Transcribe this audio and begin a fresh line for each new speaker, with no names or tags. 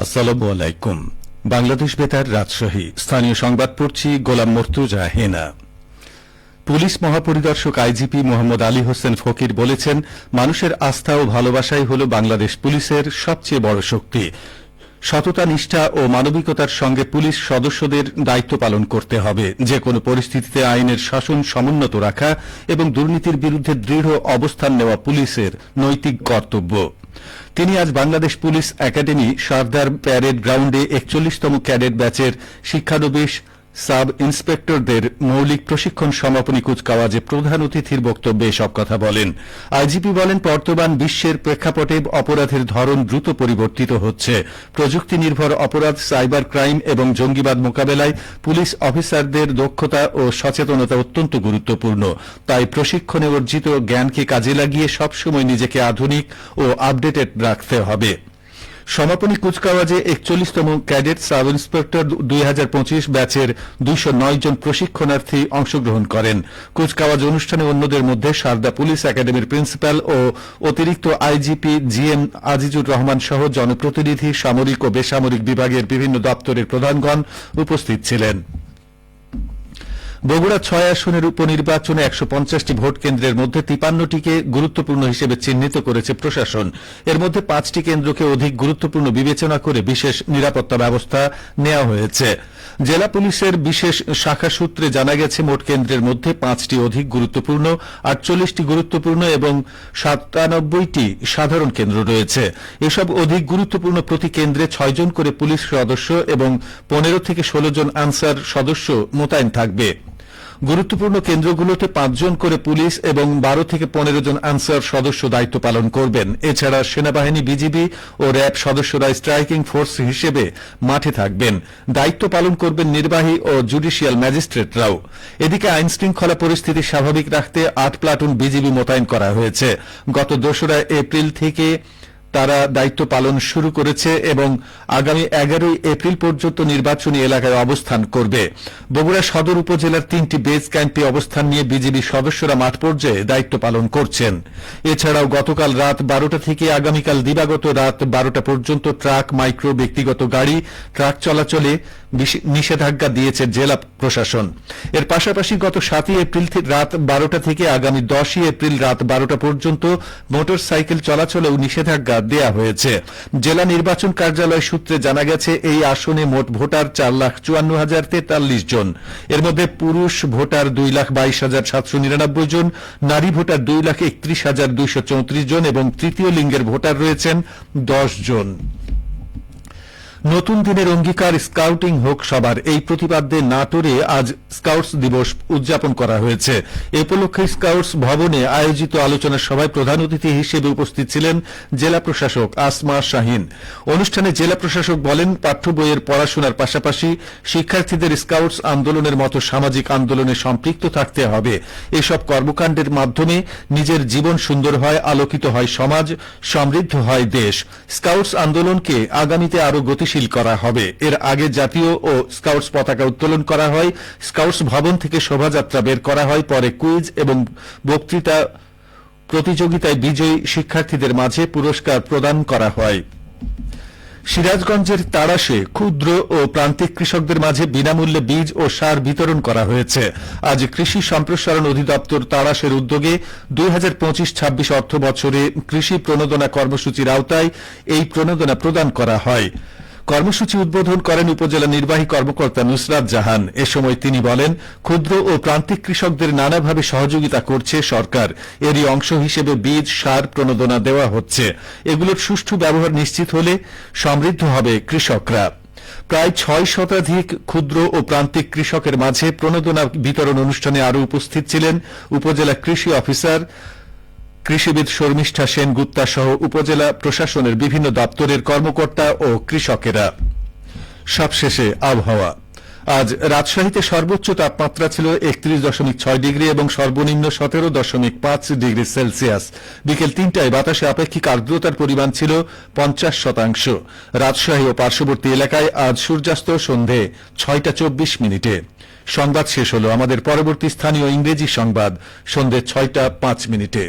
আসসালামু আলাইকুম। বাংলাদেশ বেতার রাজশাহী স্থানীয় সংবাদ পড়ছি গোলাম মর্তুজা হেনা। পুলিশ মহাপরিদর্শক আইজিপি মোহাম্মদ আলী হোসেন ফকির বলেছেন, মানুষের আস্থা ও ভালোবাসাই হল বাংলাদেশ পুলিশের সবচেয়ে বড় শক্তি। সততা, নিষ্ঠা ও মানবিকতার সঙ্গে পুলিশ সদস্যদের দায়িত্ব পালন করতে হবে। যে কোনো পরিস্থিতিতে আইনের শাসন সমুন্নত রাখা এবং দুর্নীতির বিরুদ্ধে দৃঢ় অবস্থান নেওয়া পুলিশের নৈতিক কর্তব্য। তিনি আজ Bangladesh police academy Sardar parade গ্রাউন্ডে ৪১তম ক্যাডেট ব্যাচের শিক্ষানবিশ সাব ইন্সপেক্টরদের মৌলিক প্রশিক্ষণ সমাপনী কুচকাওয়াজে প্রধান অতিথির বক্তব্যে এসব কথা বলেন। আইজিপি বলেন, বর্তমান বিশ্বের প্রেক্ষাপটে অপরাধের ধরন দ্রুত পরিবর্তিত হচ্ছে। প্রযুক্তি নির্ভর অপরাধ, সাইবার ক্রাইম এবং জঙ্গিবাদ মোকাবেলায় পুলিশ অফিসারদের দক্ষতা ও সচেতনতা অত্যন্ত গুরুত্বপূর্ণ। তাই প্রশিক্ষণে অর্জিত জ্ঞানকে কাজে লাগিয়ে সবসময় নিজেকে আধুনিক ও আপডেটেড রাখতে হবে। সমাপনী কুচকাওয়াজে ৪১তম ক্যাডেট সাব ইন্সপেক্টর ২০২৫ ব্যাচের ২০৯ জন প্রশিক্ষণার্থী অংশগ্রহণ করেন। কুচকাওয়াজ অনুষ্ঠানে অন্যদের মধ্যে সারদা পুলিশ একাডেমির প্রিন্সিপাল ও অতিরিক্ত আইজিপি জিএম আজিজুর রহমান সহ জনপ্রতিনিধি, সামরিক ও বেসামরিক বিভাগের বিভিন্ন দপ্তরের প্রধানগণ উপস্থিত ছিলেন। বগুড়া ৬ আসনের উপনির্বাচনে ১৫০টি ভোট কেন্দ্রের মধ্যে ৫৩টিকে গুরুত্বপূর্ণ হিসেবে চিহ্নিত করেছে প্রশাসন। এর মধ্যে ৫টি কেন্দ্রকে অধিক গুরুত্বপূর্ণ বিবেচনা করে বিশেষ নিরাপত্তা ব্যবস্থা নেওয়া হয়েছে। জেলা পুলিশের বিশেষ শাখা সূত্রে জানা গেছে, মোট কেন্দ্রের মধ্যে ৫টি অধিক গুরুত্বপূর্ণ, ৪৮টি গুরুত্বপূর্ণ এবং ৯৭টি সাধারণ কেন্দ্র রয়েছে। এসব অধিক গুরুত্বপূর্ণ প্রতি কেন্দ্রে ৬ জন করে পুলিশ সদস্য এবং ১৫ থেকে ১৬ জন আনসার সদস্য মোতায়েন থাকবে। গুরুত্বপূর্ণ কেন্দ্রগুলোতে ৫ জন করে পুলিশ এবং ১২ থেকে ১৫ জন আনসার সদস্য দায়িত্ব পালন করবেন। এছাড়া সেনাবাহিনী, বিজিবি ও র্যাব সদস্যরা স্ট্রাইকিং ফোর্স হিসেবে মাঠে থাকবেন। দায়িত্ব পালন করবেন নির্বাহী ও জুডিশিয়াল ম্যাজিস্ট্রেটরাও। এদিকে আইন শৃঙ্খলা পরিস্থিতি স্বাভাবিক রাখতে ৮ প্লাটুন বিজিবি মোতায়েন করা হয়েছে। গত ২রা এপ্রিল থেকে তারা দায়িত্ব পালন শুরু করেছে এবং আগামী ১১ এপ্রিল পর্যন্ত নির্বাচনী এলাকায় অবস্থান করবে। বগুড়া সদর উপজেলার ৩টি বেস ক্যাম্পে অবস্থান নিয়ে বিজিবি সদস্যরা মাঠ পর্যায়ে দায়িত্ব পালন করছেন। এছাড়াও গতকাল রাত ১২টা থেকে আগামীকাল দিবাগত রাত ১২টা পর্যন্ত ট্রাক, মাইক্রো, ব্যক্তিগত গাড়ি, ট্রাক চলাচলে নিষেধাজ্ঞা দিয়েছে জেলা প্রশাসন। এর পাশাপাশি গত ৭ই এপ্রিল রাত ১২টা থেকে আগামী ১০ই এপ্রিল রাত ১২টা পর্যন্ত মোটর সাইকেল চলাচলেও নিষেধাজ্ঞা দেয়া হয়েছে। জেলা নির্বাচন কার্যালয় সূত্রে জানা গেছে, এই আসনে মোট ভোটার ৪,৫৪,০৪৩ জন। এর মধ্যে পুরুষ ভোটার ২,২২,৭৯৯ জন, নারী ভোটার ২,৩১,২৩৪ জন এবং তৃতীয় লিঙ্গের ভোটার রয়েছেন ১০ জন। নতুন দিনের অঙ্গীকার, স্কাউটিং হোক সবার, এই প্রতিপাদ্যে নাটোরে আজ স্কাউটস দিবস উদযাপন করা হয়েছে। এ উপলক্ষে স্কাউটস ভবনে আয়োজিত আলোচনা সভায় প্রধান অতিথি হিসেবে উপস্থিত ছিলেন জেলা প্রশাসক আসমা শাহীন। অনুষ্ঠানে জেলা প্রশাসক বলেন, পাঠ্য বইয়ের পড়াশোনার পাশাপাশি শিক্ষার্থীদের স্কাউটস আন্দোলনের মতো সামাজিক আন্দোলনে সম্পৃক্ত থাকতে হবে। এসব কর্মকাণ্ডের মাধ্যমে নিজের জীবন সুন্দর হয়, আলোকিত হয় সমাজ, সমৃদ্ধ হয় দেশ। স্কাউটস আন্দোলনকে আগামীতে আরো গতিশীল করা হবে। এর আগে জাতীয় ও স্কাউটস পতাকা উত্তোলন করা হয়, স্কাউটস ভবন থেকে শোভাযাত্রা বের করা হয়, পরে কুইজ এবং বক্তৃতা প্রতিযোগিতায় বিজয়ী শিক্ষার্থীদের মাঝে পুরস্কার প্রদান করা হয়। সিরাজগঞ্জের তাড়াশে ক্ষুদ্র ও প্রান্তিক কৃষকদের মাঝে বিনামূল্যে বীজ ও সার বিতরণ করা হয়েছে। আজ কৃষি সম্প্রসারণ অধিদপ্তর তাড়াশের উদ্যোগে ২০২৫-২৬ অর্থ বছরে কৃষি প্রণোদনা কর্মসূচির আওতায় এই প্রণোদনা প্রদান করা হয়। কর্মসূচি উদ্বোধন করেন উপজেলা নির্বাহী কর্মকর্তা নুসরাত জাহান। এ সময় তিনি বলেন, ক্ষুদ্র ও প্রান্তিক কৃষকদের নানাভাবে সহযোগিতা করছে সরকার। এরই অংশ হিসেবে বীজ, সার প্রণোদনা দেওয়া হচ্ছে। এগুলোর সুষ্ঠু ব্যবহার নিশ্চিত হলে সমৃদ্ধ হবে কৃষকরা। প্রায় ৬ শতাধিক ক্ষুদ্র ও প্রান্তিক কৃষকের মাঝে প্রণোদনা বিতরণ অনুষ্ঠানে আরও উপস্থিত ছিলেন উপজেলা কৃষি অফিসার, কৃষিবিদ শর্মিষ্ঠা সেনগুপ্তা সহ উপজেলা প্রশাসনের বিভিন্ন দপ্তরের কর্মকর্তা ও কৃষকেরা। সবশেষে আবহাওয়া। আজ রাজশাহীতে সর্বোচ্চ তাপমাত্রা ছিল ৩১.৬ ডিগ্রি এবং সর্বনিম্ন ১৭.৫ ডিগ্রি সেলসিয়াস। বিকেল ৩টায় বাতাসে আপেক্ষিক আর্দ্রতার পরিমাণ ছিল ৫০%। রাজশাহী ও পার্শ্ববর্তী এলাকায় আজ সূর্যাস্ত সন্ধে ৬টা ২৪ মিনিটে। সংবাদ শেষ হল। আমাদের পরবর্তী স্থানীয় ইংরেজি সংবাদ সন্ধে ৬টা ৫ মিনিটে।